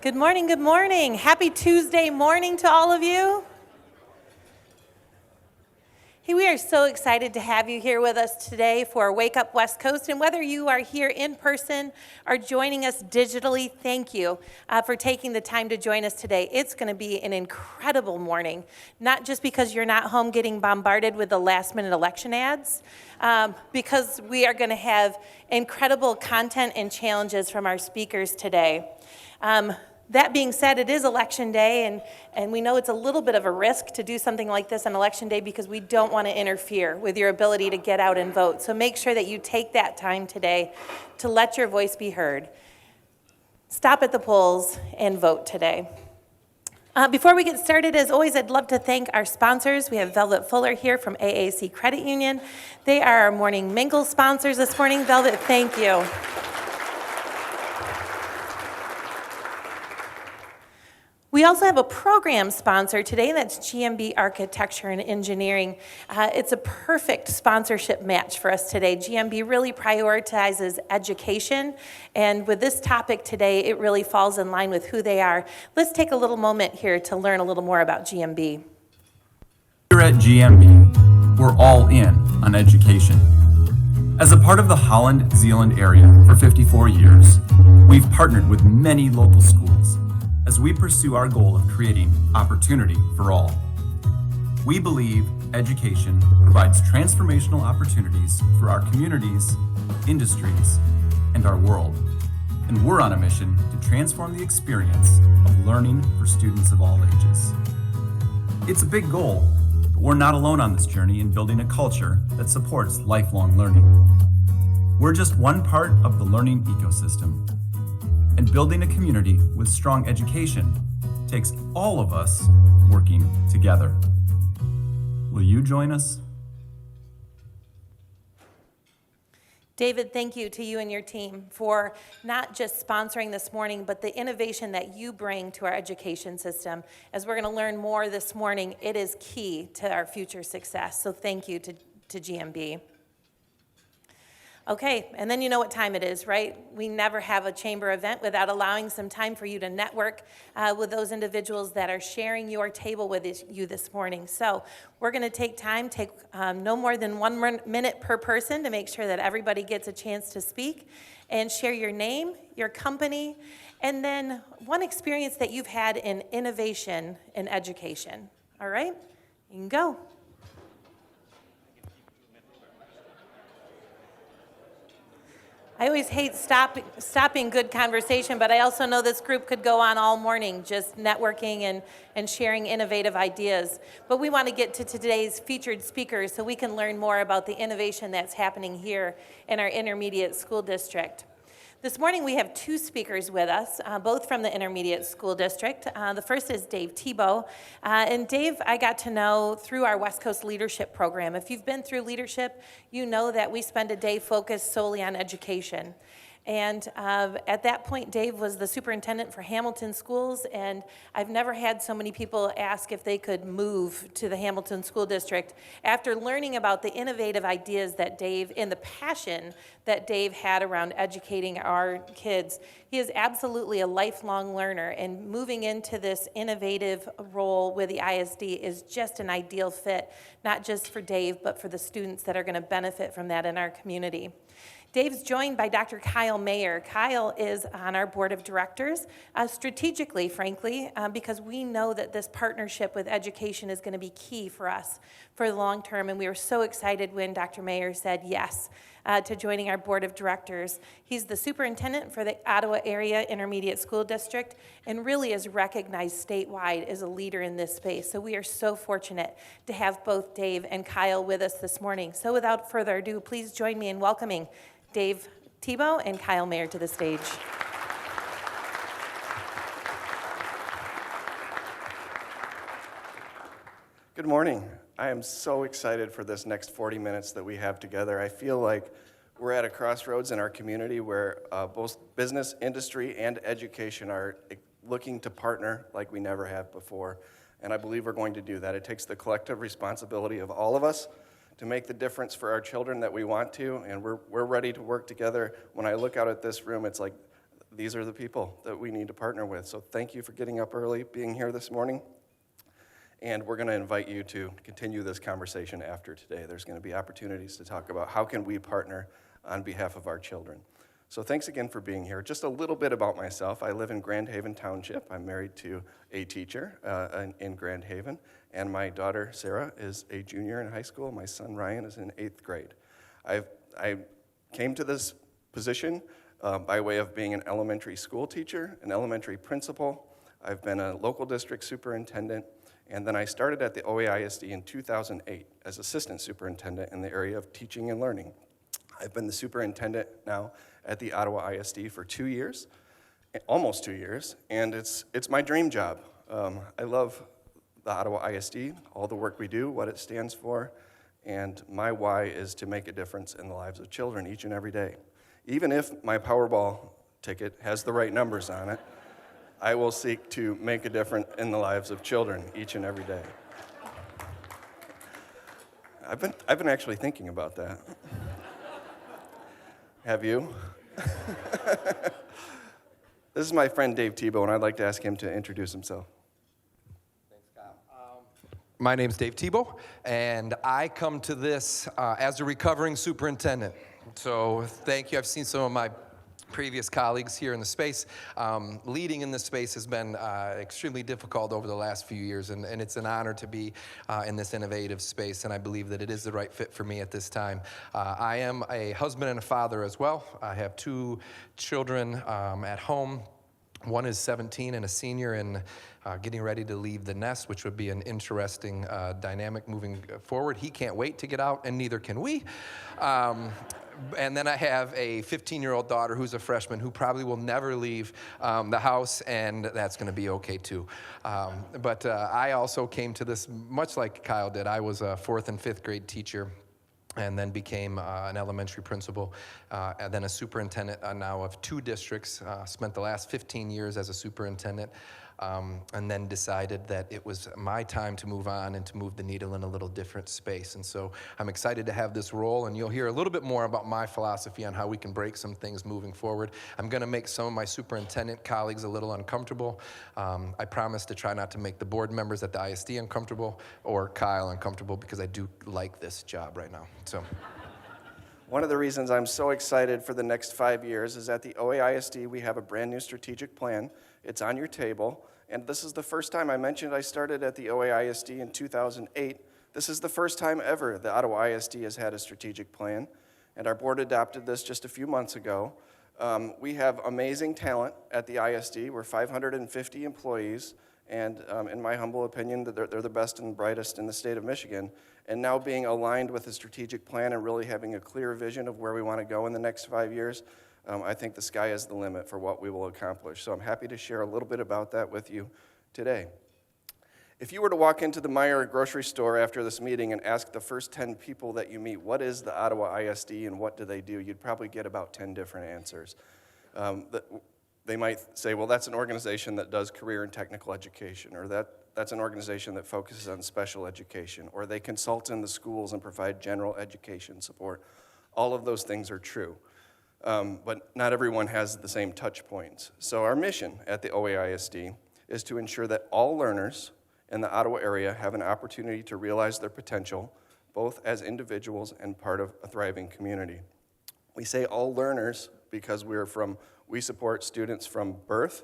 Good morning, good morning. Happy Tuesday morning to all of you. Hey, we are so excited to have you here with us today for Wake Up West Coast. And whether you are here in person or joining us digitally, thank you for taking the time to join us today. It's going to be an incredible morning, not just because you're not home getting bombarded with the last-minute election ads, because we are going to have incredible content and challenges from our speakers today. That being said, it is Election Day, and we know it's a little bit of a risk to do something like this on Election Day because we don't want to interfere with your ability to get out and vote. So make sure that you take that time today to let your voice be heard. Stop at the polls and vote today. Before we get started, as always, I'd love to thank our sponsors. We have Velvet Fuller here from AAC Credit Union. They are our morning mingle sponsors this morning. Velvet, thank you. We also have a program sponsor today, that's GMB Architecture and Engineering. It's a perfect sponsorship match for us today. GMB really prioritizes education, and with this topic today, it really falls in line with who they are. Let's take a little moment here to learn a little more about GMB. Here at GMB, we're all in on education. As a part of the Holland-Zeeland area for 54 years, we've partnered with many local schools as we pursue our goal of creating opportunity for all. We believe education provides transformational opportunities for our communities, industries, and our world. And we're on a mission to transform the experience of learning for students of all ages. It's a big goal, but we're not alone on this journey in building a culture that supports lifelong learning. We're just one part of the learning ecosystem. And building a community with strong education takes all of us working together. Will you join us? David, thank you to you and your team for not just sponsoring this morning, but the innovation that you bring to our education system. As we're going to learn more this morning, it is key to our future success. So thank you to GMB. Okay, and then you know what time it is, right? We never have a chamber event without allowing some time for you to network with those individuals that are sharing your table with you this morning. So we're going to take no more than 1 minute per person to make sure that everybody gets a chance to speak and share your name, your company, and then one experience that you've had in innovation in education. All right, you can go. I always hate stopping good conversation, but I also know this group could go on all morning just networking and sharing innovative ideas. But we want to get to today's featured speakers so we can learn more about the innovation that's happening here in our intermediate school district. This morning we have 2 speakers with us, both from the intermediate school district. The first is Dave Tebo. And Dave, I got to know through our West Coast Leadership Program. If you've been through leadership, you know that we spend a day focused solely on education. And at that point, Dave was the superintendent for Hamilton Schools, and I've never had so many people ask if they could move to the Hamilton School District after learning about the innovative ideas that Dave, and the passion that Dave had around educating our kids. He is absolutely a lifelong learner, and moving into this innovative role with the ISD is just an ideal fit, not just for Dave, but for the students that are going to benefit from that in our community. Dave's joined by Dr. Kyle Mayer. Kyle is on our board of directors, strategically, frankly, because we know that this partnership with education is going to be key for us for the long term, and we were so excited when Dr. Mayer said yes to joining our board of directors. He's the superintendent for the Ottawa Area Intermediate School District and really is recognized statewide as a leader in this space. So we are so fortunate to have both Dave and Kyle with us this morning. So without further ado, please join me in welcoming Dave Tebo and Kyle Mayer to the stage. Good morning. I am so excited for this next 40 minutes that we have together. I feel like we're at a crossroads in our community where both business, industry, and education are looking to partner like we never have before. And I believe we're going to do that. It takes the collective responsibility of all of us to make the difference for our children that we want to, and we're ready to work together. When I look out at this room, it's like these are the people that we need to partner with. So thank you for getting up early, being here this morning. And we're going to invite you to continue this conversation after today. There's going to be opportunities to talk about how can we partner on behalf of our children. So thanks again for being here. Just a little bit about myself. I live in Grand Haven Township. I'm married to a teacher in Grand Haven, and my daughter, Sarah, is a junior in high school. My son, Ryan, is in 8th grade. I came to this position by way of being an elementary school teacher, an elementary principal. I've been a local district superintendent, and then I started at the OAISD in 2008 as assistant superintendent in the area of teaching and learning. I've been the superintendent now at the Ottawa ISD for 2 years, almost 2 years, and it's my dream job. I love the Ottawa ISD, all the work we do, what it stands for, and my why is to make a difference in the lives of children each and every day. Even if my Powerball ticket has the right numbers on it, I will seek to make a difference in the lives of children each and every day. I've been actually thinking about that. Have you? This is my friend Dave Tebo, and I'd like to ask him to introduce himself. Thanks, Kyle. My name's Dave Tebo, and I come to this as a recovering superintendent. So thank you. I've seen some of my previous colleagues here in the space. Leading in this space has been extremely difficult over the last few years, and it's an honor to be in this innovative space, and I believe that it is the right fit for me at this time. I am a husband and a father as well. I have 2 children at home. One is 17 and a senior and getting ready to leave the nest, which would be an interesting dynamic moving forward. He can't wait to get out, and neither can we. And then I have a 15-year-old daughter who's a freshman who probably will never leave the house, and that's going to be okay too. But I also came to this much like Kyle did. I was a 4th and 5th grade teacher, and then became an elementary principal, and then a superintendent now of 2 districts. Spent the last 15 years as a superintendent, and then decided that it was my time to move on and to move the needle in a little different space. And so I'm excited to have this role, and you'll hear a little bit more about my philosophy on how we can break some things moving forward. I'm going to make some of my superintendent colleagues a little uncomfortable. I promise to try not to make the board members at the ISD uncomfortable or Kyle uncomfortable, because I do like this job right now. So. One of the reasons I'm so excited for the next 5 years is at the OAISD we have a brand new strategic plan. It's on your table, and this is the first time. I mentioned I started at the OAISD in 2008. This is the first time ever the Ottawa ISD has had a strategic plan, and our board adopted this just a few months ago. We have amazing talent at the ISD. We're 550 employees, and in my humble opinion, they're the best and brightest in the state of Michigan. And now being aligned with a strategic plan and really having a clear vision of where we want to go in the next 5 years, I think the sky is the limit for what we will accomplish. So I'm happy to share a little bit about that with you today. If you were to walk into the Mayer grocery store after this meeting and ask the first 10 people that you meet, what is the Ottawa ISD and what do they do, you'd probably get about 10 different answers. They might say, well, that's an organization that does career and technical education, or that's an organization that focuses on special education, or they consult in the schools and provide general education support. All of those things are true, but not everyone has the same touch points. So our mission at the OAISD is to ensure that all learners in the Ottawa area have an opportunity to realize their potential, both as individuals and part of a thriving community. We say all learners because we support students from birth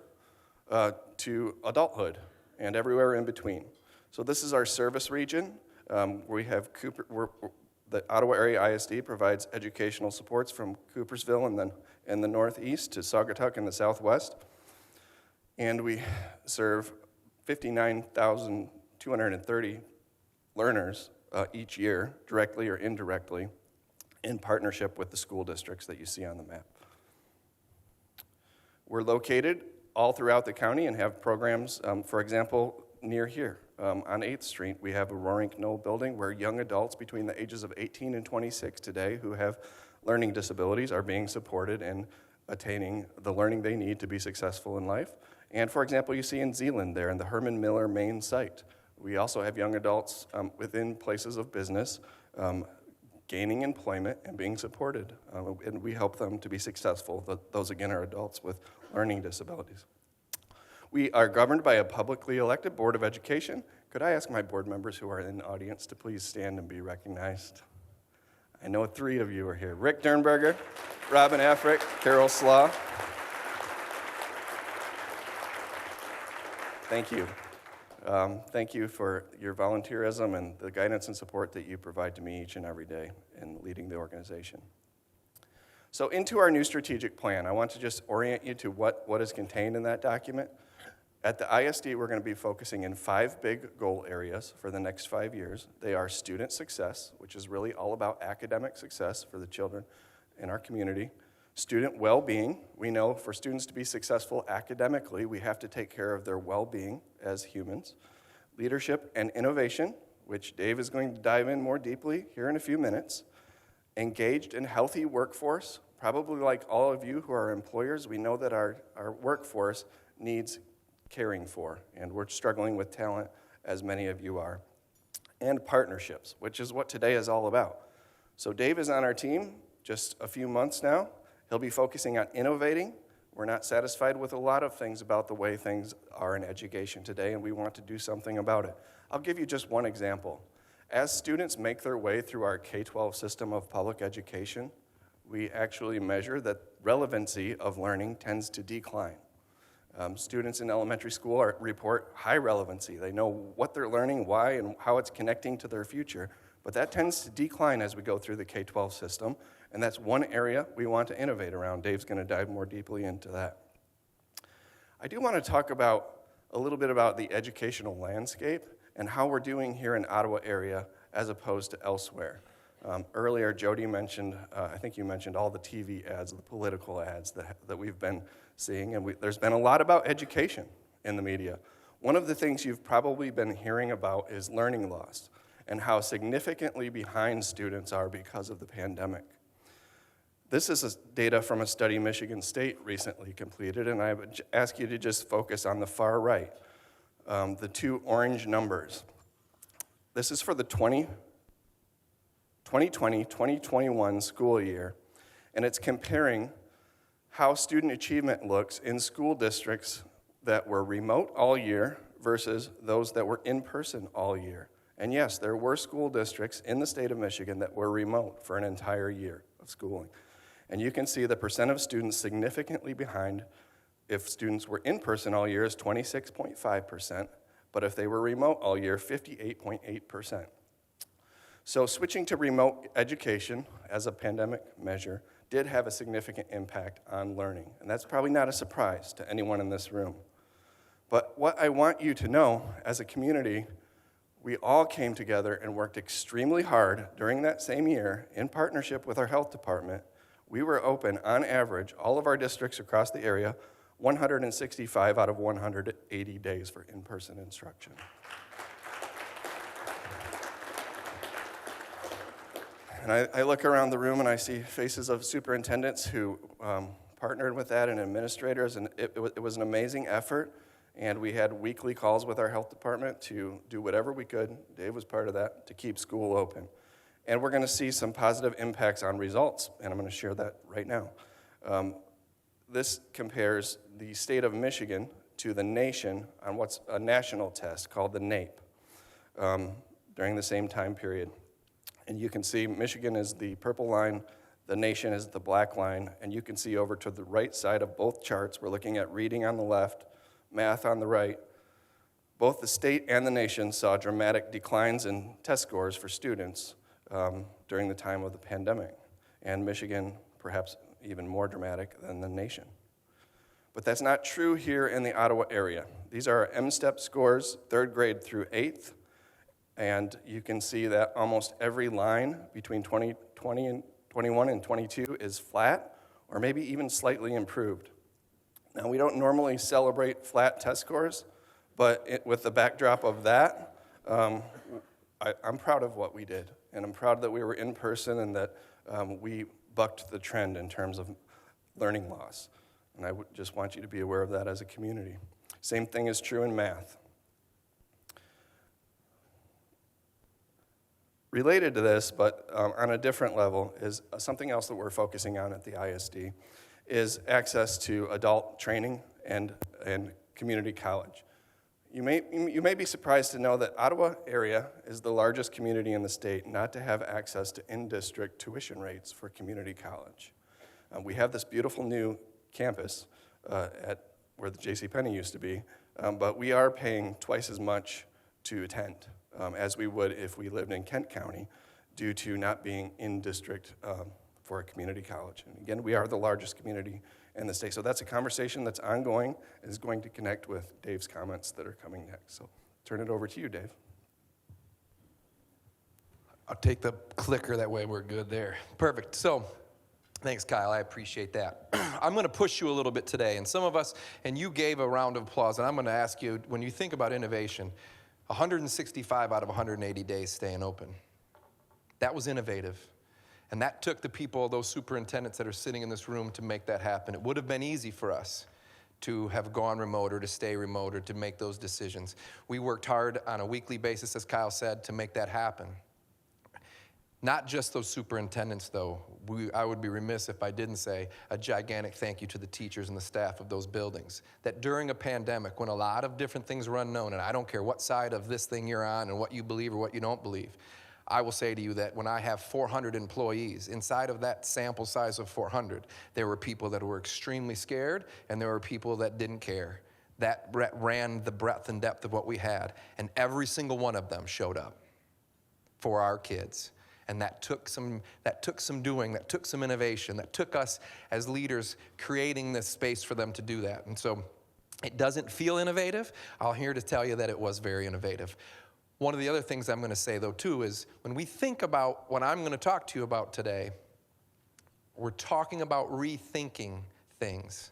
to adulthood and everywhere in between. So this is our service region. We have the Ottawa Area ISD provides educational supports from Coopersville and then in the northeast to Saugatuck in the southwest. And we serve 59,230 learners each year, directly or indirectly, in partnership with the school districts that you see on the map. We're located all throughout the county and have programs, for example, near here. On 8th Street, we have a Roaring Knoll building where young adults between the ages of 18 and 26 today who have learning disabilities are being supported in attaining the learning they need to be successful in life. And for example, you see in Zeeland there in the Herman Miller main site. We also have young adults within places of business gaining employment and being supported. And we help them to be successful. Those, again, are adults with learning disabilities. We are governed by a publicly elected Board of Education. Could I ask my board members who are in the audience to please stand and be recognized? I know 3 of you are here. Rick Dernberger, Robin Africk, Carol Slaw. Thank you. Thank you for your volunteerism and the guidance and support that you provide to me each and every day in leading the organization. So into our new strategic plan, I want to just orient you to what is contained in that document. At the ISD, we're going to be focusing in 5 big goal areas for the next 5 years. They are student success, which is really all about academic success for the children in our community. Student well-being. We know for students to be successful academically, we have to take care of their well-being as humans. Leadership and innovation, which Dave is going to dive in more deeply here in a few minutes. Engaged and healthy workforce. Probably like all of you who are employers, we know that our workforce needs caring for, and we're struggling with talent, as many of you are. And partnerships, which is what today is all about. So Dave is on our team just a few months now. He'll be focusing on innovating. We're not satisfied with a lot of things about the way things are in education today, and we want to do something about it. I'll give you just one example. As students make their way through our K-12 system of public education, we actually measure that relevancy of learning tends to decline. Students in elementary school report high relevancy. They know what they're learning, why, and how it's connecting to their future. But that tends to decline as we go through the K-12 system, and that's one area we want to innovate around. Dave's going to dive more deeply into that. I do want to talk about a little bit about the educational landscape and how we're doing here in Ottawa area as opposed to elsewhere. Earlier, Jody mentioned, I think you mentioned all the TV ads, the political ads that we've been seeing, and there's been a lot about education in the media. One of the things you've probably been hearing about is learning loss and how significantly behind students are because of the pandemic. This is data from a study Michigan State recently completed, and I would ask you to just focus on the far right, the 2 orange numbers. This is for the 2020-2021 school year, and it's comparing how student achievement looks in school districts that were remote all year versus those that were in person all year. And yes, there were school districts in the state of Michigan that were remote for an entire year of schooling. And you can see the percent of students significantly behind. If students were in person all year is 26.5%, but if they were remote all year, 58.8%. So switching to remote education as a pandemic measure did have a significant impact on learning, and that's probably not a surprise to anyone in this room. But what I want you to know, as a community, we all came together and worked extremely hard during that same year in partnership with our health department. We were open, on average, all of our districts across the area, 165 out of 180 days for in-person instruction. And I look around the room and I see faces of superintendents who partnered with that and administrators, and it was an amazing effort. And we had weekly calls with our health department to do whatever we could, Dave was part of that, to keep school open. And we're going to see some positive impacts on results, and I'm going to share that right now. This compares the state of Michigan to the nation on what's a national test called the NAEP during the same time period. And you can see Michigan is the purple line, the nation is the black line, and you can see over to the right side of both charts, we're looking at reading on the left, math on the right. Both the state and the nation saw dramatic declines in test scores for students during the time of the pandemic, and Michigan perhaps even more dramatic than the nation. But that's not true here in the Ottawa area. These are our M-STEP scores, 3rd grade through 8th, and you can see that almost every line between 2020 and 21 and 22 is flat, or maybe even slightly improved. Now, we don't normally celebrate flat test scores, but with the backdrop of that, I'm proud of what we did, and I'm proud that we were in person and that we bucked the trend in terms of learning loss. And I just want you to be aware of that as a community. Same thing is true in math. Related to this, but on a different level, is something else that we're focusing on at the ISD, is access to adult training and community college. You may be surprised to know that Ottawa area is the largest community in the state not to have access to in-district tuition rates for community college. We have this beautiful new campus at where the JCPenney used to be, but we are paying twice as much to attend as we would if we lived in Kent County due to not being in district for a community college. And again, we are the largest community in the state. So that's a conversation that's ongoing and is going to connect with Dave's comments that are coming next. So turn it over to you, Dave. I'll take the clicker, that way we're good there. Perfect. So, thanks, Kyle. I appreciate that. I'm going to push you a little bit today. And some of us, and you gave a round of applause, and I'm going to ask you, when you think about innovation, 165 out of 180 days staying open. That was innovative. And that took the people, those superintendents that are sitting in this room, to make that happen. It would have been easy for us to have gone remote or to stay remote or to make those decisions. We worked hard on a weekly basis, as Kyle said, to make that happen. Not just those superintendents, though. I would be remiss if I didn't say a gigantic thank you to the teachers and the staff of those buildings. That during a pandemic, when a lot of different things were unknown, and I don't care what side of this thing you're on and what you believe or what you don't believe, I will say to you that when I have 400 employees, inside of that sample size of 400, there were people that were extremely scared, and there were people that didn't care. That ran the breadth and depth of what we had, and every single one of them showed up for our kids. And that took some doing, that took some innovation, that took us as leaders creating this space for them to do that. And so it doesn't feel innovative. I'm here to tell you that it was very innovative. One of the other things I'm going to say, though, too, is when we think about what I'm going to talk to you about today, we're talking about rethinking things.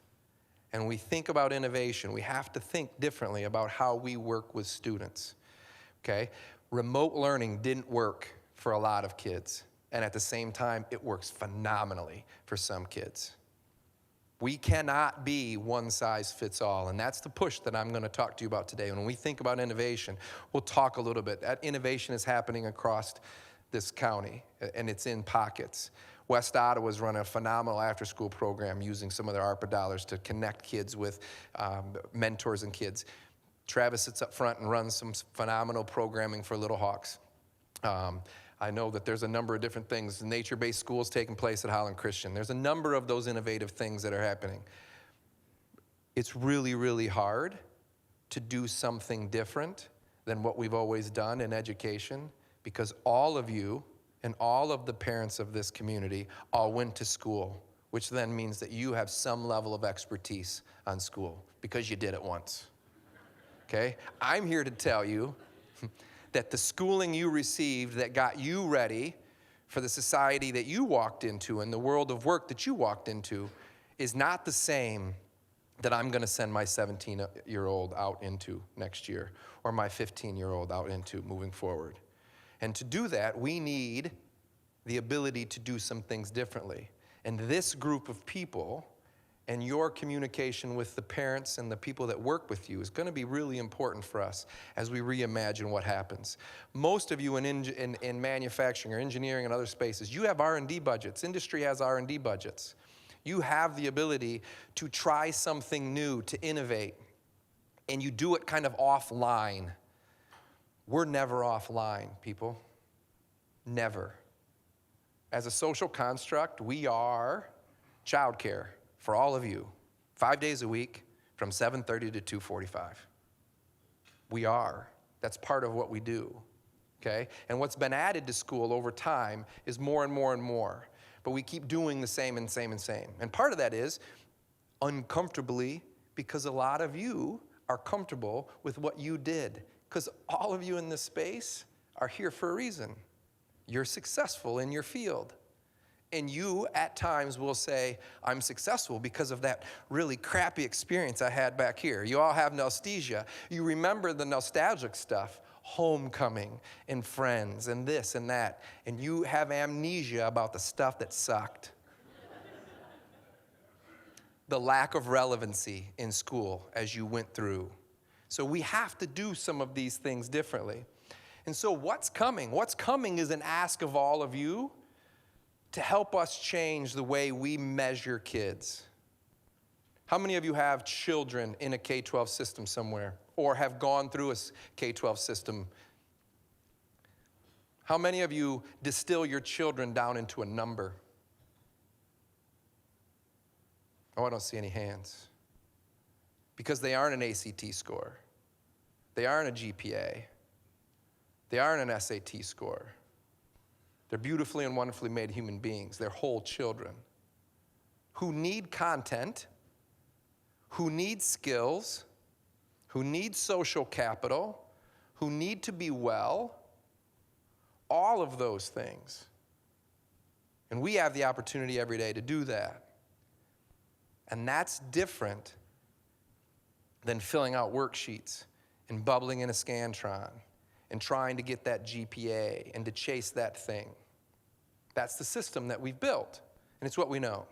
And we think about innovation. We have to think differently about how we work with students. Okay? Remote learning didn't work for a lot of kids. And at the same time, it works phenomenally for some kids. We cannot be one size fits all, and that's the push that I'm going to talk to you about today. When we think about innovation, we'll talk a little bit. That innovation is happening across this county, and it's in pockets. West Ottawa's run a phenomenal after-school program using some of their ARPA dollars to connect kids with mentors and kids. Travis sits up front and runs some phenomenal programming for Little Hawks. I know that there's a number of different things, nature-based schools taking place at Holland Christian. There's a number of those innovative things that are happening. It's really, really hard to do something different than what we've always done in education, because all of you and all of the parents of this community all went to school, which then means that you have some level of expertise on school because you did it once. Okay? I'm here to tell you that the schooling you received that got you ready for the society that you walked into and the world of work that you walked into is not the same that I'm going to send my 17-year-old out into next year or my 15-year-old out into moving forward. And to do that, we need the ability to do some things differently. And this group of people and your communication with the parents and the people that work with you is going to be really important for us as we reimagine what happens. Most of you in manufacturing or engineering and other spaces, you have R&D budgets. Industry has R&D budgets. You have the ability to try something new, to innovate, and you do it kind of offline. We're never offline, people. Never. As a social construct, we are childcare. For all of you, 5 days a week from 7:30 to 2:45. We are. That's part of what we do, okay? And what's been added to school over time is more and more and more. But we keep doing the same and same and same. And part of that is uncomfortably because a lot of you are comfortable with what you did. Because all of you in this space are here for a reason. You're successful in your field. And you, at times, will say, I'm successful because of that really crappy experience I had back here. You all have nostalgia. You remember the nostalgic stuff, homecoming and friends and this and that. And you have amnesia about the stuff that sucked. The lack of relevancy in school as you went through. So we have to do some of these things differently. And so what's coming? What's coming is an ask of all of you to help us change the way we measure kids. How many of you have children in a K-12 system somewhere or have gone through a K-12 system? How many of you distill your children down into a number? Oh, I don't see any hands. Because they aren't an ACT score. They aren't a GPA. They aren't an SAT score. They're beautifully and wonderfully made human beings. They're whole children who need content, who need skills, who need social capital, who need to be well, all of those things. And we have the opportunity every day to do that. And that's different than filling out worksheets and bubbling in a Scantron and trying to get that GPA and to chase that thing. That's the system that we've built, and it's what we know.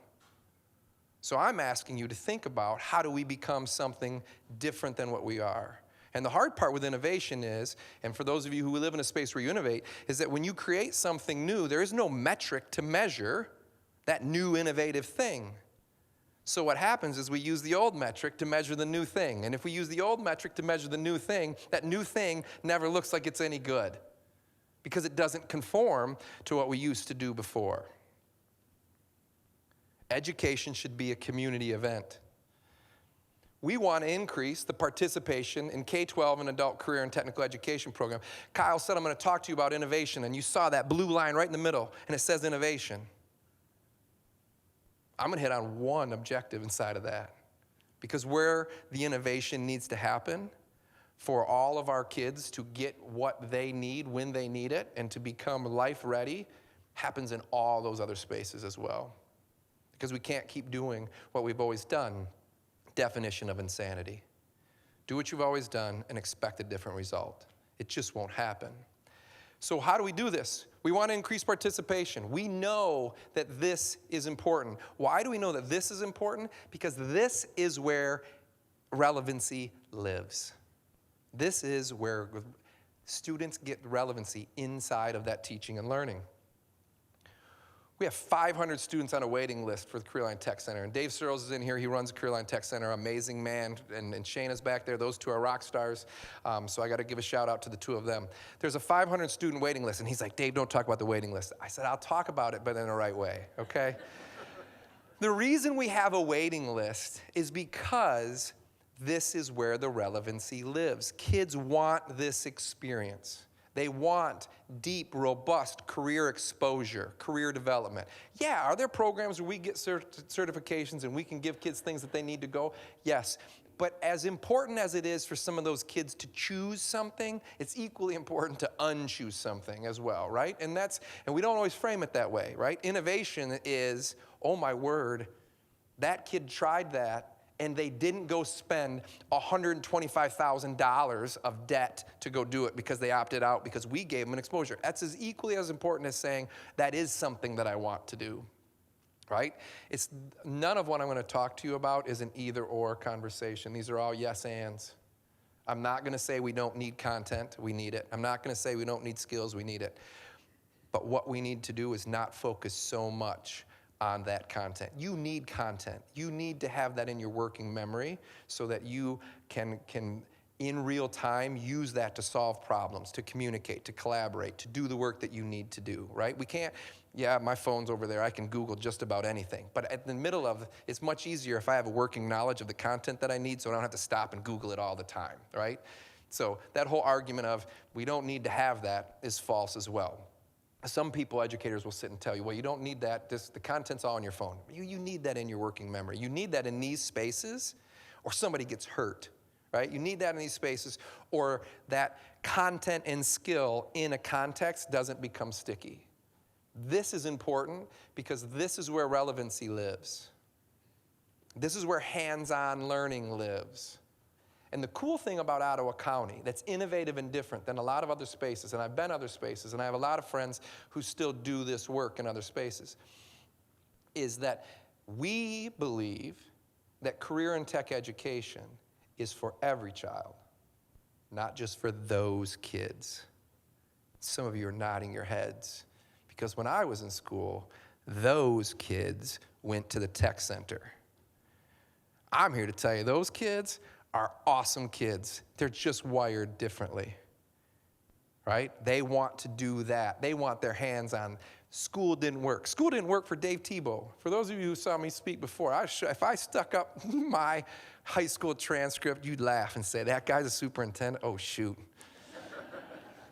So I'm asking you to think about, how do we become something different than what we are? And the hard part with innovation is, and for those of you who live in a space where you innovate, is that when you create something new, there is no metric to measure that new innovative thing. So what happens is we use the old metric to measure the new thing. And if we use the old metric to measure the new thing, that new thing never looks like it's any good because it doesn't conform to what we used to do before. Education should be a community event. We want to increase the participation in K-12 and adult career and technical education program. Kyle said, I'm going to talk to you about innovation, and you saw that blue line right in the middle, and it says innovation. I'm going to hit on one objective inside of that, because where the innovation needs to happen for all of our kids to get what they need when they need it and to become life ready happens in all those other spaces as well. Because we can't keep doing what we've always done. Definition of insanity. Do what you've always done and expect a different result. It just won't happen. So how do we do this? We want to increase participation. We know that this is important. Why do we know that this is important? Because this is where relevancy lives. This is where students get relevancy inside of that teaching and learning. We have 500 students on a waiting list for the Career Line Tech Center. And Dave Searles is in here. He runs the Career Line Tech Center. Amazing man. And Shayna's back there. Those two are rock stars. So I got to give a shout out to the two of them. There's a 500 student waiting list. And he's like, Dave, don't talk about the waiting list. I said, I'll talk about it, but in the right way, okay? The reason we have a waiting list is because this is where the relevancy lives. Kids want this experience. They want deep, robust career exposure, career development. Yeah, are there programs where we get certifications and we can give kids things that they need to go? Yes. But as important as it is for some of those kids to choose something, it's equally important to unchoose something as well, right? And we don't always frame it that way, right? Innovation is, oh my word, that kid tried that, and they didn't go spend $125,000 of debt to go do it because they opted out because we gave them an exposure. That's as equally as important as saying, that is something that I want to do, right? It's none of what I'm going to talk to you about is an either-or conversation. These are all yes-ands. I'm not going to say we don't need content. We need it. I'm not going to say we don't need skills. We need it. But what we need to do is not focus so much on that content. You need content. You need to have that in your working memory so that you can in real time use that to solve problems, to communicate, to collaborate, to do the work that you need to do, right? We can't, yeah, my phone's over there. I can Google just about anything. But at the middle of, it's much easier if I have a working knowledge of the content that I need so I don't have to stop and Google it all the time, right? So that whole argument of we don't need to have that is false as well. Some people, educators, will sit and tell you, well, you don't need that. The content's all on your phone. You need that in your working memory. You need that in these spaces or somebody gets hurt, right? You need that in these spaces or that content and skill in a context doesn't become sticky. This is important because this is where relevancy lives. This is where hands-on learning lives. And the cool thing about Ottawa County that's innovative and different than a lot of other spaces, and I've been other spaces, and I have a lot of friends who still do this work in other spaces, is that we believe that career and tech education is for every child, not just for those kids. Some of you are nodding your heads because when I was in school, those kids went to the tech center. I'm here to tell you, those kids are awesome kids. They're just wired differently, right? They want to do that. They want their hands on. School didn't work. School didn't work for Dave Tebo. For those of you who saw me speak before, if I stuck up my high school transcript, you'd laugh and say, that guy's a superintendent? Oh, shoot.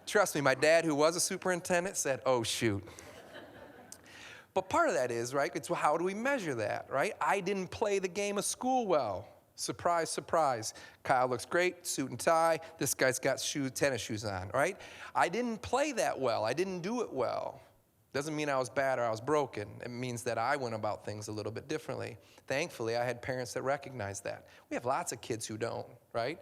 Trust me, my dad, who was a superintendent, said, oh, shoot. But part of that is, right, it's how do we measure that, right? I didn't play the game of school well. Surprise, surprise. Kyle looks great, suit and tie. This guy's got tennis shoes on, right? I didn't play that well. I didn't do it well. Doesn't mean I was bad or I was broken. It means that I went about things a little bit differently. Thankfully, I had parents that recognized that. We have lots of kids who don't, right?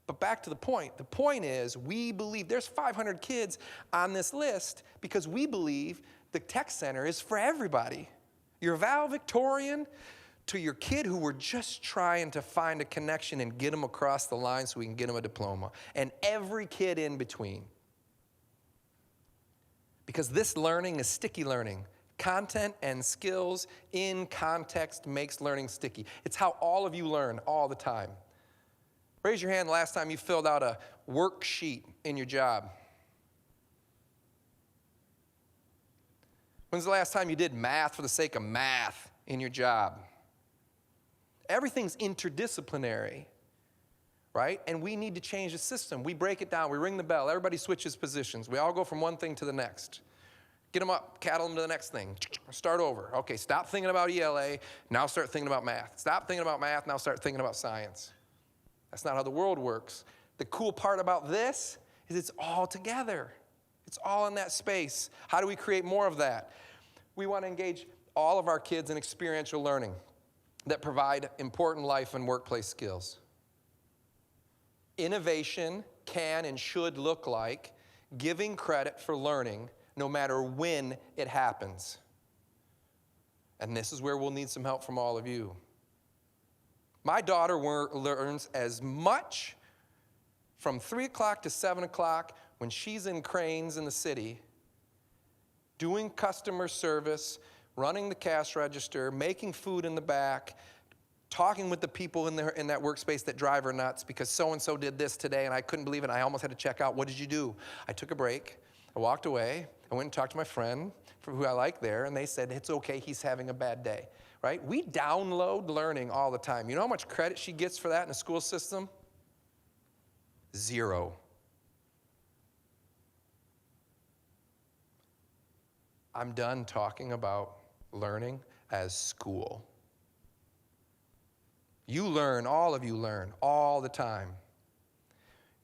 But back to the point. The point is, we believe there's 500 kids on this list because we believe the tech center is for everybody. Your valedictorian to your kid who we're just trying to find a connection and get them across the line so we can get them a diploma. And every kid in between. Because this learning is sticky learning. Content and skills in context makes learning sticky. It's how all of you learn all the time. Raise your hand the last time you filled out a worksheet in your job. When's the last time you did math for the sake of math in your job? Everything's interdisciplinary, right? And we need to change the system. We break it down. We ring the bell. Everybody switches positions. We all go from one thing to the next. Get them up, cattle them to the next thing. Start over. Okay, stop thinking about ELA. Now start thinking about math. Stop thinking about math. Now start thinking about science. That's not how the world works. The cool part about this is it's all together. It's all in that space. How do we create more of that? We want to engage all of our kids in experiential learning that provide important life and workplace skills. Innovation can and should look like giving credit for learning no matter when it happens. And this is where we'll need some help from all of you. My daughter learns as much from 3 o'clock to 7 o'clock when she's in Cranes in the city, doing customer service, running the cash register, making food in the back, talking with the people in that workspace that drive her nuts because so-and-so did this today and I couldn't believe it and I almost had to check out. What did you do? I took a break. I walked away. I went and talked to my friend who I like there, and they said, it's okay, he's having a bad day, right? We download learning all the time. You know how much credit she gets for that in the school system? 0. I'm done talking about learning as school. You learn, all of you learn, all the time.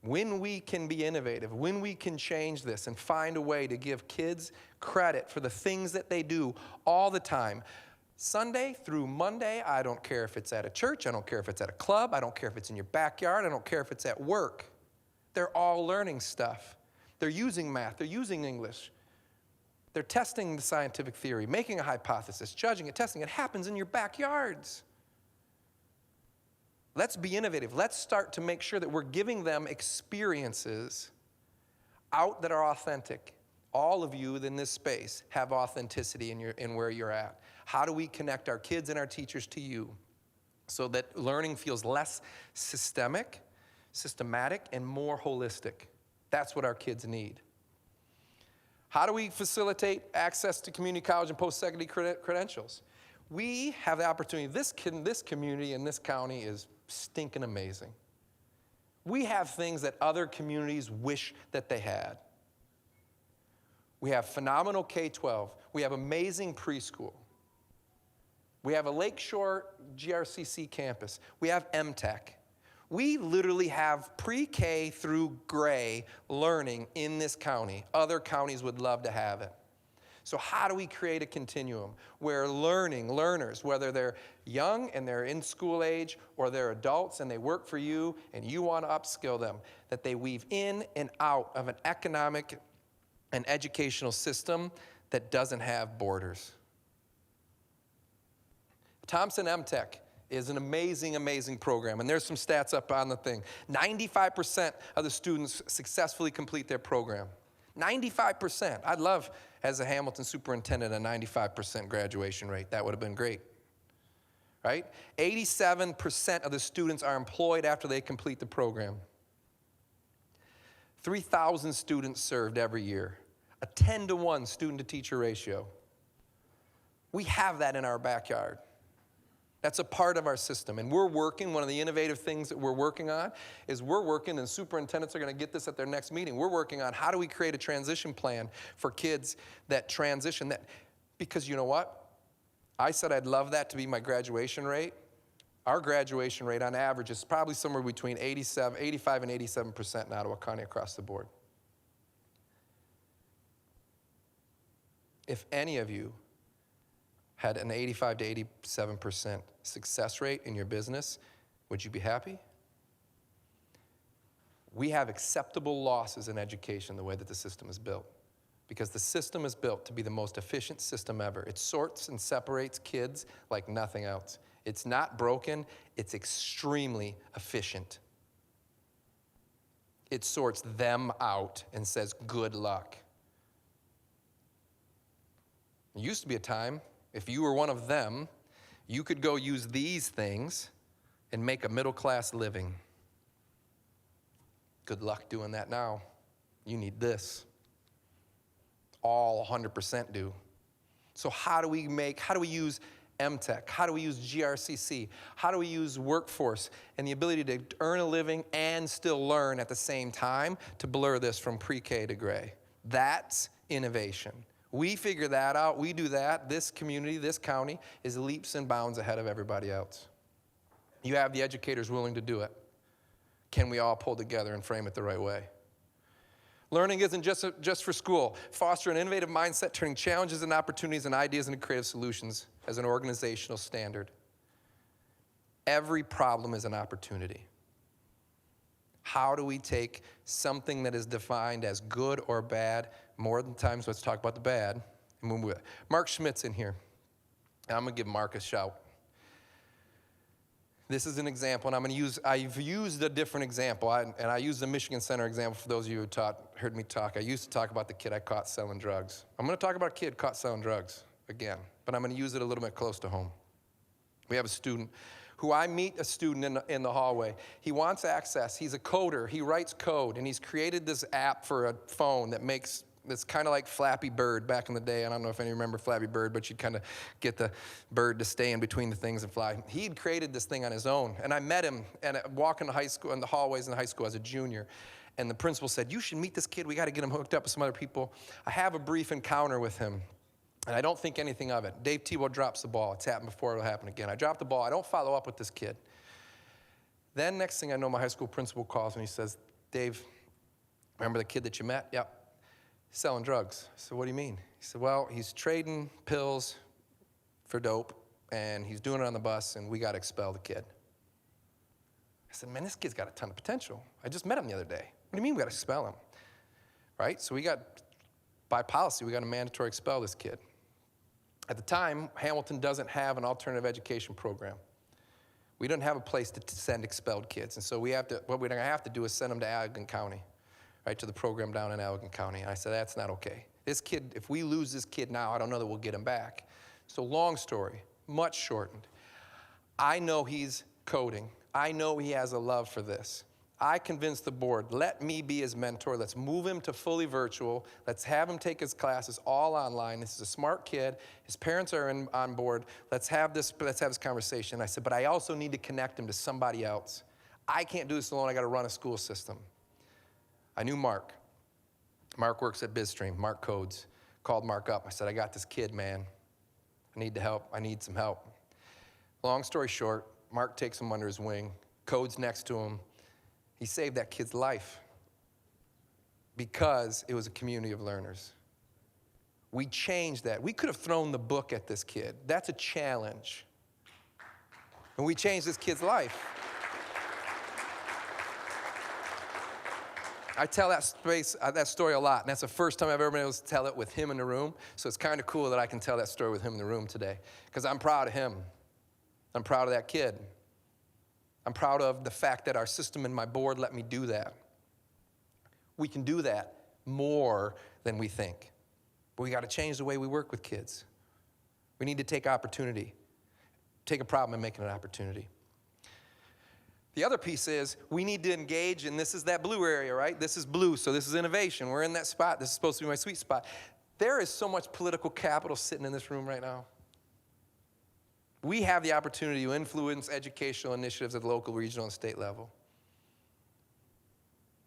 When we can be innovative, when we can change this and find a way to give kids credit for the things that they do all the time, Sunday through Monday, I don't care if it's at a church, I don't care if it's at a club, I don't care if it's in your backyard, I don't care if it's at work. They're all learning stuff. They're using math, they're using English. They're testing the scientific theory, making a hypothesis, judging it, testing it. It happens in your backyards. Let's be innovative. Let's start to make sure that we're giving them experiences out that are authentic. All of you in this space have authenticity in where you're at. How do we connect our kids and our teachers to you so that learning feels less systematic, and more holistic? That's what our kids need. How do we facilitate access to community college and post-secondary credentials? We have the opportunity. This community in this county is stinking amazing. We have things that other communities wish that they had. We have phenomenal K-12. We have amazing preschool. We have a Lakeshore GRCC campus. We have MTech. We literally have pre-K through Gray learning in this county. Other counties would love to have it. So how do we create a continuum where learners, whether they're young and they're in school age or they're adults and they work for you and you want to upskill them, that they weave in and out of an economic and educational system that doesn't have borders? Thompson MTech is an amazing, amazing program. And there's some stats up on the thing. 95% of the students successfully complete their program. 95%. I'd love, as a Hamilton superintendent, a 95% graduation rate. That would have been great, right? 87% of the students are employed after they complete the program. 3,000 students served every year. A 10-to-1 student-to-teacher ratio. We have that in our backyard. That's a part of our system. And we're working, one of the innovative things that we're working on is and superintendents are going to get this at their next meeting, we're working on how do we create a transition plan for kids that transition. Because you know what? I said I'd love that to be my graduation rate. Our graduation rate on average is probably somewhere between 85 and 87% in Ottawa County across the board. If any of you had an 85 to 87% success rate in your business, would you be happy? We have acceptable losses in education the way that the system is built, because the system is built to be the most efficient system ever. It sorts and separates kids like nothing else. It's not broken, it's extremely efficient. It sorts them out and says, good luck. There used to be a time, if you were one of them, you could go use these things and make a middle-class living. Good luck doing that now. You need this. All 100% do. So how do we use MTech? How do we use GRCC? How do we use workforce and the ability to earn a living and still learn at the same time to blur this from pre-K to gray? That's innovation. We figure that out, we do that. This community, this county is leaps and bounds ahead of everybody else. You have the educators willing to do it. Can we all pull together and frame it the right way? Learning isn't just for school. Foster an innovative mindset, turning challenges and opportunities and ideas into creative solutions as an organizational standard. Every problem is an opportunity. How do we take something that is defined as good or bad? More than times, let's talk about the bad. And move with it. Mark Schmidt's in here. And I'm going to give Mark a shout. This is an example, and I've used a different example, and I used the Michigan Center example for those of you who heard me talk. I used to talk about the kid I caught selling drugs. I'm going to talk about a kid caught selling drugs again, but I'm going to use it a little bit close to home. We have a student who I meet a student in the hallway. He wants access. He's a coder. He writes code, and he's created this app for a phone that's kind of like Flappy Bird back in the day. I don't know if any of you remember Flappy Bird, but you'd kind of get the bird to stay in between the things and fly. He'd created this thing on his own, and I met him and walking to high school, in the hallways in high school as a junior, and the principal said, you should meet this kid. We got to get him hooked up with some other people. I have a brief encounter with him, and I don't think anything of it. Dave Tebo drops the ball. It's happened before. It'll happen again. I drop the ball. I don't follow up with this kid. Then next thing I know, my high school principal calls and he says, Dave, remember the kid that you met? Yep. Selling drugs. I said, what do you mean? He said, well, he's trading pills for dope, and he's doing it on the bus, and we got to expel the kid. I said, man, this kid's got a ton of potential. I just met him the other day. What do you mean we got to expel him? Right? So by policy, we got to mandatory expel this kid. At the time, Hamilton doesn't have an alternative education program. We don't have a place to send expelled kids, and so what we're going to have to do is send them to Allegan County. Right, to the program down in Allegan County. And I said, that's not okay. This kid, if we lose this kid now, I don't know that we'll get him back. So long story, much shortened. I know he's coding. I know he has a love for this. I convinced the board, let me be his mentor. Let's move him to fully virtual. Let's have him take his classes all online. This is a smart kid. His parents are on board. Let's have this conversation. I said, but I also need to connect him to somebody else. I can't do this alone. I got to run a school system. I knew Mark. Mark works at BizStream. Mark codes. Called Mark up. I said, I got this kid, man. I need help. I need some help. Long story short, Mark takes him under his wing, codes next to him. He saved that kid's life because it was a community of learners. We changed that. We could have thrown the book at this kid. That's a challenge. And we changed this kid's life. I tell that story a lot, and that's the first time I've ever been able to tell it with him in the room. So it's kind of cool that I can tell that story with him in the room today, because I'm proud of him. I'm proud of that kid. I'm proud of the fact that our system and my board let me do that. We can do that more than we think. But we got to change the way we work with kids. We need to take opportunity. Take a problem and make it an opportunity. The other piece is we need to engage, and this is that blue area, right? This is blue, so this is innovation. We're in that spot. This is supposed to be my sweet spot. There is so much political capital sitting in this room right now. We have the opportunity to influence educational initiatives at the local, regional, and state level.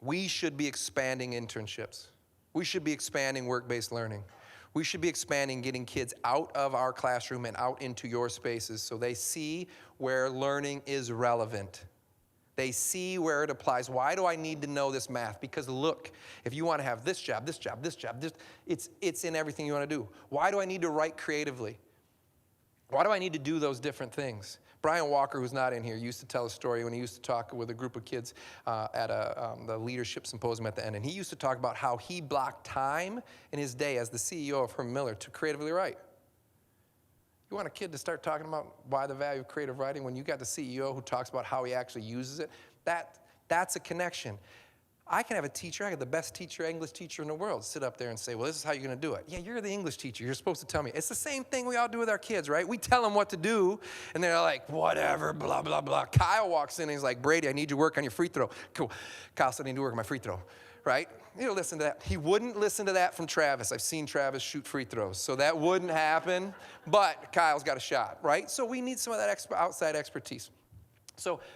We should be expanding internships. We should be expanding work-based learning. We should be expanding getting kids out of our classroom and out into your spaces so they see where learning is relevant. They see where it applies. Why do I need to know this math? Because look, if you want to have this job, it's in everything you want to do. Why do I need to write creatively? Why do I need to do those different things? Brian Walker, who's not in here, used to tell a story when he used to talk with a group of kids at the leadership symposium at the end. And he used to talk about how he blocked time in his day as the CEO of Herman Miller to creatively write. You want a kid to start talking about why the value of creative writing when you got the CEO who talks about how he actually uses it? That's a connection. I can have a teacher, I got the best teacher, English teacher in the world, sit up there and say, well, this is how you're going to do it. Yeah, you're the English teacher. You're supposed to tell me. It's the same thing we all do with our kids, right? We tell them what to do, and they're like, whatever, blah, blah, blah. Kyle walks in, and he's like, Brady, I need you to work on your free throw. Cool. Kyle said I need to work on my free throw, right? You know, listen to that. He wouldn't listen to that from Travis. I've seen Travis shoot free throws, so that wouldn't happen, but Kyle's got a shot, right? So we need some of that outside expertise.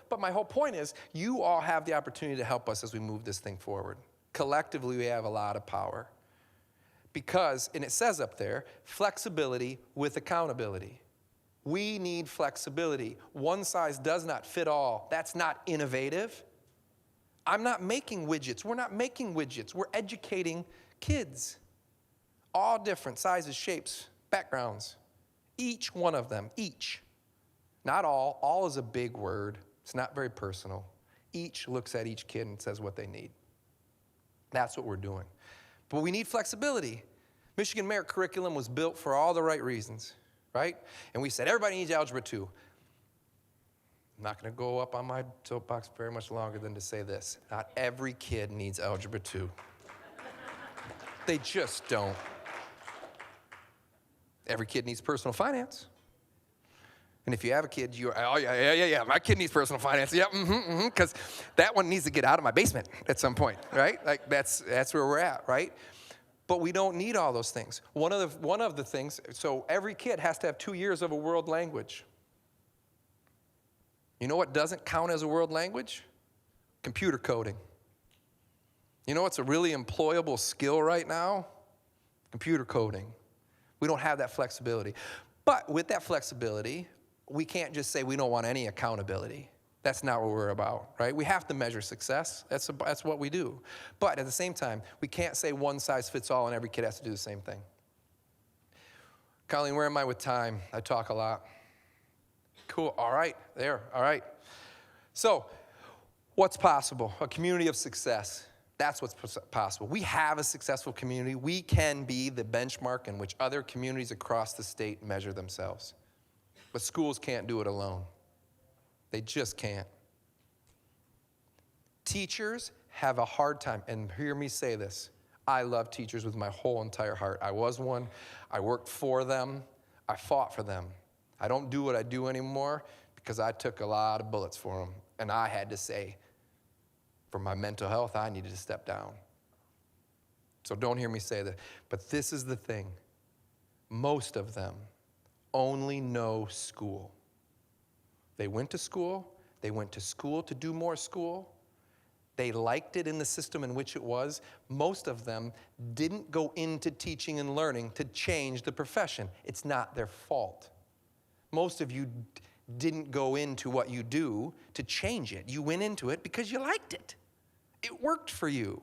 But my whole point is, you all have the opportunity to help us as we move this thing forward. Collectively, we have a lot of power. Because, and it says up there, flexibility with accountability. We need flexibility. One size does not fit all. That's not innovative. I'm not making widgets. We're not making widgets. We're educating kids. All different sizes, shapes, backgrounds. Each one of them, each. Not all. All is a big word. It's not very personal. Each looks at each kid and says what they need. That's what we're doing. But we need flexibility. Michigan Merit curriculum was built for all the right reasons, right? And we said everybody needs Algebra 2. I'm not going to go up on my soapbox very much longer than to say this. Not every kid needs Algebra 2. They just don't. Every kid needs personal finance. And if you have a kid, you're, oh, yeah, my kid needs personal finance. Yep, because that one needs to get out of my basement at some point, right? Like, that's where we're at, right? But we don't need all those things. One of the things, so every kid has to have 2 years of a world language. You know what doesn't count as a world language? Computer coding. You know what's a really employable skill right now? Computer coding. We don't have that flexibility. But with that flexibility, we can't just say we don't want any accountability. That's not what we're about, right? We have to measure success. That's what we do. But at the same time, we can't say one size fits all and every kid has to do the same thing. Colleen, where am I with time? I talk a lot. Cool, all right, all right. So, what's possible? A community of success. That's what's possible. We have a successful community. We can be the benchmark in which other communities across the state measure themselves. But schools can't do it alone. They just can't. Teachers have a hard time, and hear me say this. I love teachers with my whole entire heart. I was one. I worked for them. I fought for them. I don't do what I do anymore because I took a lot of bullets for them. And I had to say, for my mental health, I needed to step down. So don't hear me say that. But this is the thing. Most of them only know school. They went to school. They went to school to do more school. They liked it in the system in which it was. Most of them didn't go into teaching and learning to change the profession. It's not their fault. Most of you didn't go into what you do to change it. You went into it because you liked it. It worked for you.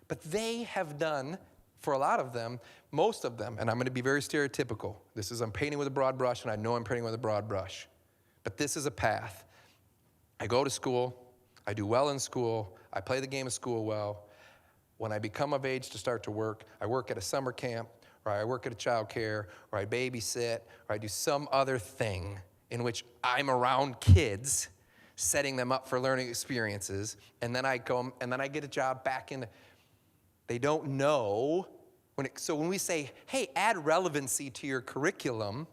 But they have done, for a lot of them, most of them, and I'm going to be very stereotypical. I'm painting with a broad brush, and I know I'm painting with a broad brush. But this is a path. I go to school. I do well in school. I play the game of school well. When I become of age to start to work, I work at a summer camp, or I work at a child care, or I babysit, or I do some other thing in which I'm around kids setting them up for learning experiences, and then I get a job back in. They don't know. So when we say, hey, add relevancy to your curriculum,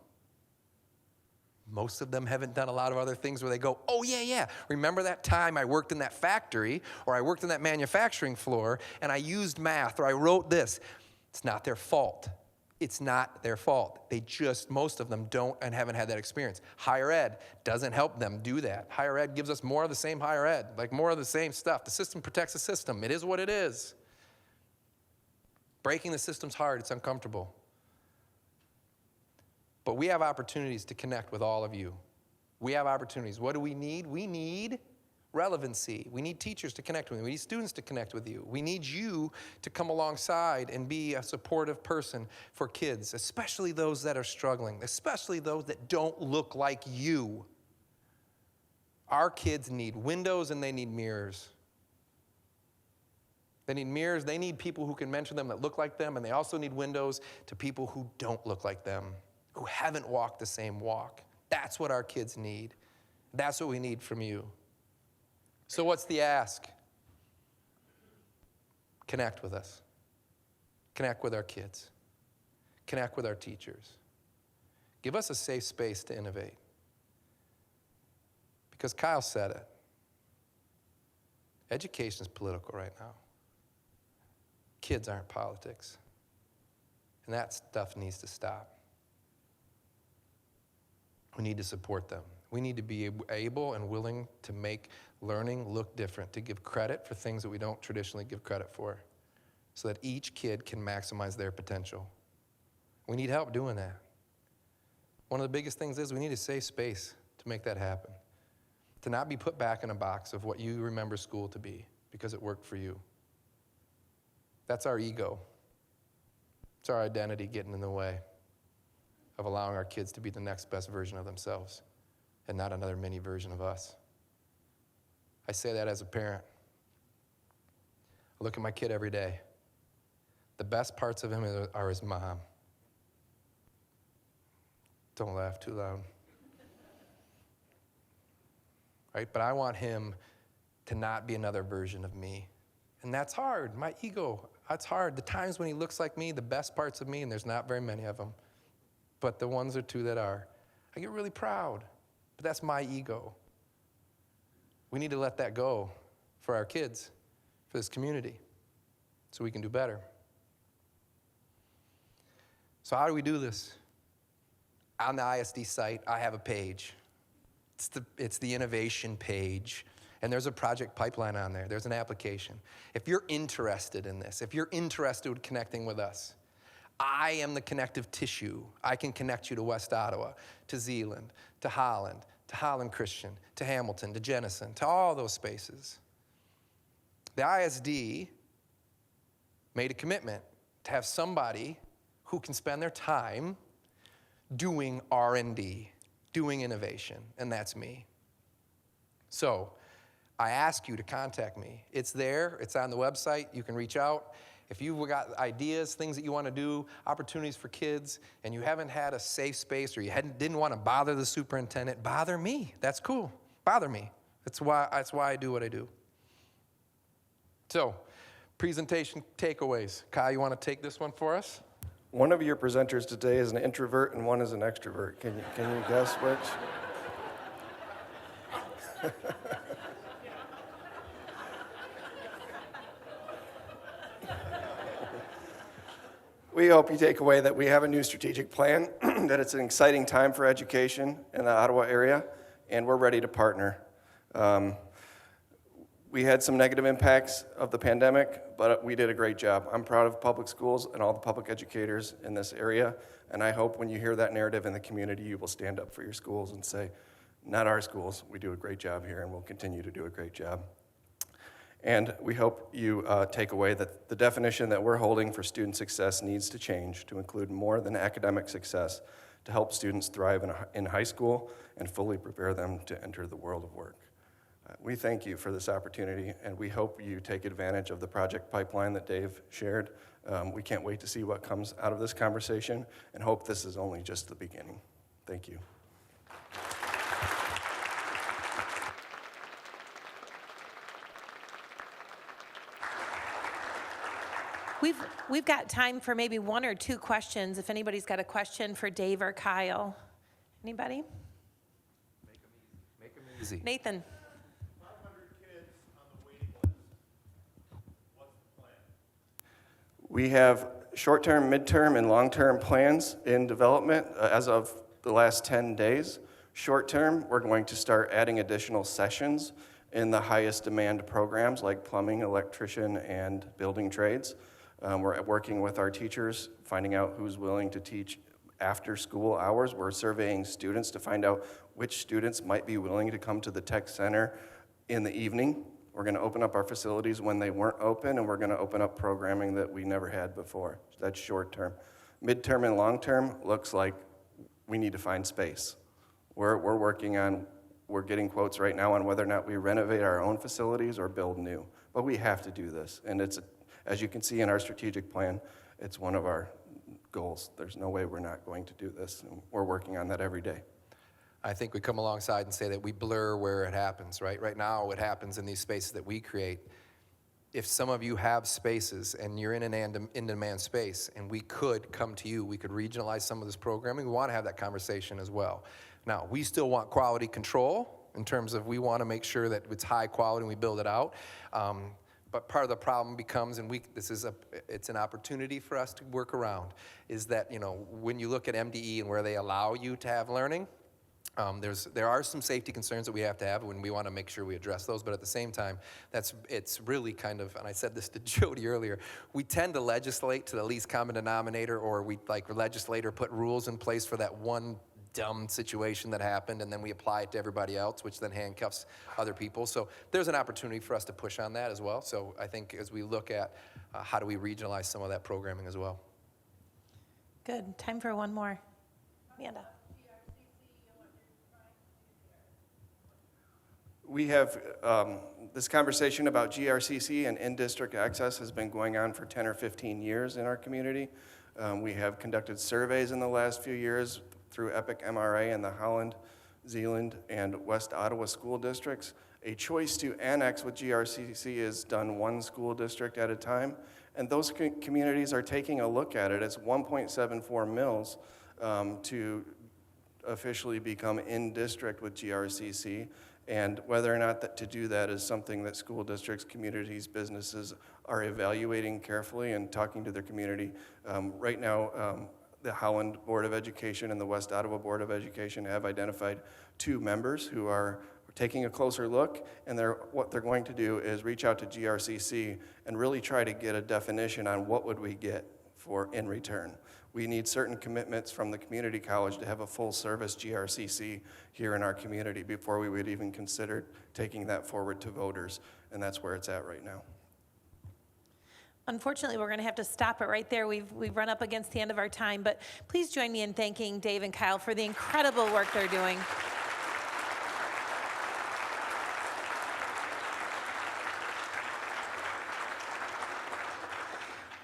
most of them haven't done a lot of other things where they go, oh, yeah, remember that time I worked in that factory or I worked in that manufacturing floor and I used math or I wrote this. It's not their fault. It's not their fault. Most of them don't and haven't had that experience. Higher ed doesn't help them do that. Higher ed gives us more of the same higher ed, like more of the same stuff. The system protects the system. It is what it is. Breaking the system's hard. It's uncomfortable. But we have opportunities to connect with all of you. We have opportunities. What do we need? We need relevancy. We need teachers to connect with you. We need students to connect with you. We need you to come alongside and be a supportive person for kids, especially those that are struggling, especially those that don't look like you. Our kids need windows and they need mirrors. They need mirrors. They need people who can mentor them that look like them, and they also need windows to people who don't look like them, who haven't walked the same walk. That's what our kids need. That's what we need from you. So what's the ask? Connect with us. Connect with our kids. Connect with our teachers. Give us a safe space to innovate. Because Kyle said it. Education is political right now. Kids aren't politics. And that stuff needs to stop. We need to support them. We need to be able and willing to make learning look different, to give credit for things that we don't traditionally give credit for, so that each kid can maximize their potential. We need help doing that. One of the biggest things is we need a safe space to make that happen, to not be put back in a box of what you remember school to be because it worked for you. That's our ego. It's our identity getting in the way of allowing our kids to be the next best version of themselves and not another mini version of us. I say that as a parent. I look at my kid every day. The best parts of him are his mom. Don't laugh too loud. Right? But I want him to not be another version of me. And that's hard. My ego, that's hard. The times when he looks like me, the best parts of me, and there's not very many of them, but the ones or two that are, I get really proud. But that's my ego. We need to let that go for our kids, for this community, so we can do better. So how do we do this? On the ISD site, I have a page. It's the innovation page. And there's a project pipeline on there. There's an application. If you're interested in this, if you're interested in connecting with us, I am the connective tissue. I can connect you to West Ottawa, to Zeeland, to Holland Christian, to Hamilton, to Jenison, to all those spaces. The ISD made a commitment to have somebody who can spend their time doing R&D, doing innovation, and that's me. So I ask you to contact me. It's there. It's on the website. You can reach out. If you've got ideas, things that you want to do, opportunities for kids, and you haven't had a safe space or you didn't want to bother the superintendent, bother me. That's cool. Bother me. That's why I do what I do. So, presentation takeaways. Kyle, you want to take this one for us? One of your presenters today is an introvert and one is an extrovert. Can you guess which? We hope you take away that we have a new strategic plan, that it's an exciting time for education in the Ottawa area, and we're ready to partner. We had some negative impacts of the pandemic, but we did a great job. I'm proud of public schools and all the public educators in this area, and I hope when you hear that narrative in the community, you will stand up for your schools and say, not our schools, we do a great job here, and we'll continue to do a great job. And we hope you take away that the definition that we're holding for student success needs to change to include more than academic success to help students thrive in high school and fully prepare them to enter the world of work. We thank you for this opportunity, and we hope you take advantage of the project pipeline that Dave shared. We can't wait to see what comes out of this conversation and hope this is only just the beginning. Thank you. We've got time for maybe one or two questions. If anybody's got a question for Dave or Kyle. Anybody? Make them easy. Nathan. 500 kids on the waiting list. What's the plan? We have short-term, mid-term, and long-term plans in development as of the last 10 days. Short-term, we're going to start adding additional sessions in the highest demand programs like plumbing, electrician, and building trades. We're working with our teachers, finding out who's willing to teach after school hours. We're surveying students to find out which students might be willing to come to the tech center in the evening. We're going to open up our facilities when they weren't open, and we're going to open up programming that we never had before. That's short term. Mid-term and long term looks like we need to find space. We're getting quotes right now on whether or not we renovate our own facilities or build new. But we have to do this, and as you can see in our strategic plan, it's one of our goals. There's no way we're not going to do this, and we're working on that every day. I think we come alongside and say that we blur where it happens, right? Right now, it happens in these spaces that we create. If some of you have spaces and you're in an in-demand space and we could come to you, we could regionalize some of this programming, we want to have that conversation as well. Now, we still want quality control in terms of we want to make sure that it's high quality and we build it out. But part of the problem becomes, and it's an opportunity for us to work around, is that, when you look at MDE and where they allow you to have learning, there are some safety concerns that we have to have when we want to make sure we address those, but at the same time, it's really kind of, and I said this to Jody earlier, we tend to legislate to the least common denominator, or we legislate or put rules in place for that one dumb situation that happened, and then we apply it to everybody else, which then handcuffs other people. So there's an opportunity for us to push on that as well. So I think as we look at how do we regionalize some of that programming as well. Good. Time for one more. Amanda. We have this conversation about GRCC and in-district access has been going on for 10 or 15 years in our community. We have conducted surveys in the last few years through EPIC MRA and the Holland, Zeeland, and West Ottawa school districts. A choice to annex with GRCC is done one school district at a time, and those communities are taking a look at it. It's 1.74 mils to officially become in district with GRCC, and whether or not to do that is something that school districts, communities, businesses are evaluating carefully and talking to their community. Right now, the Holland Board of Education and the West Ottawa Board of Education have identified 2 members who are taking a closer look, and what they're going to do is reach out to GRCC and really try to get a definition on what would we get in return. We need certain commitments from the community college to have a full-service GRCC here in our community before we would even consider taking that forward to voters, and that's where it's at right now. Unfortunately, we're going to have to stop it right there. We've run up against the end of our time, but please join me in thanking Dave and Kyle for the incredible work they're doing.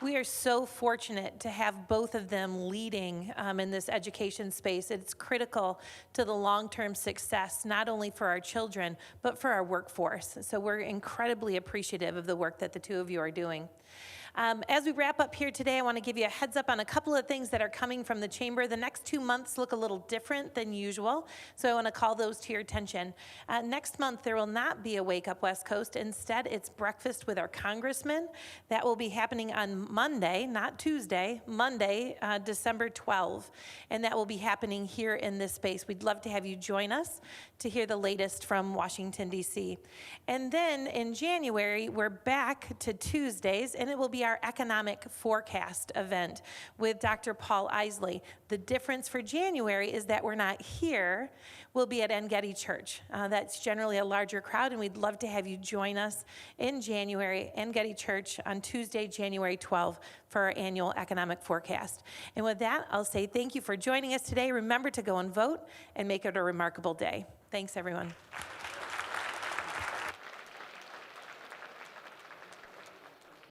We are so fortunate to have both of them leading in this education space. It's critical to the long-term success, not only for our children, but for our workforce. So we're incredibly appreciative of the work that the two of you are doing. As we wrap up here today, I want to give you a heads up on a couple of things that are coming from the Chamber. The next 2 months look a little different than usual, so I want to call those to your attention. Next month, there will not be a Wake Up West Coast. Instead, it's breakfast with our congressman. That will be happening on Monday, not Tuesday, Monday, December 12th, and that will be happening here in this space. We'd love to have you join us to hear the latest from Washington, D.C. And then in January, we're back to Tuesdays, and it will be our economic forecast event with Dr. Paul Isley. The difference for January is that we're not here. We'll be at Engedi Church. That's generally a larger crowd, and we'd love to have you join us in January, Engedi Church on Tuesday, January 12th for our annual economic forecast. And with that, I'll say thank you for joining us today. Remember to go and vote and make it a remarkable day. Thanks, everyone.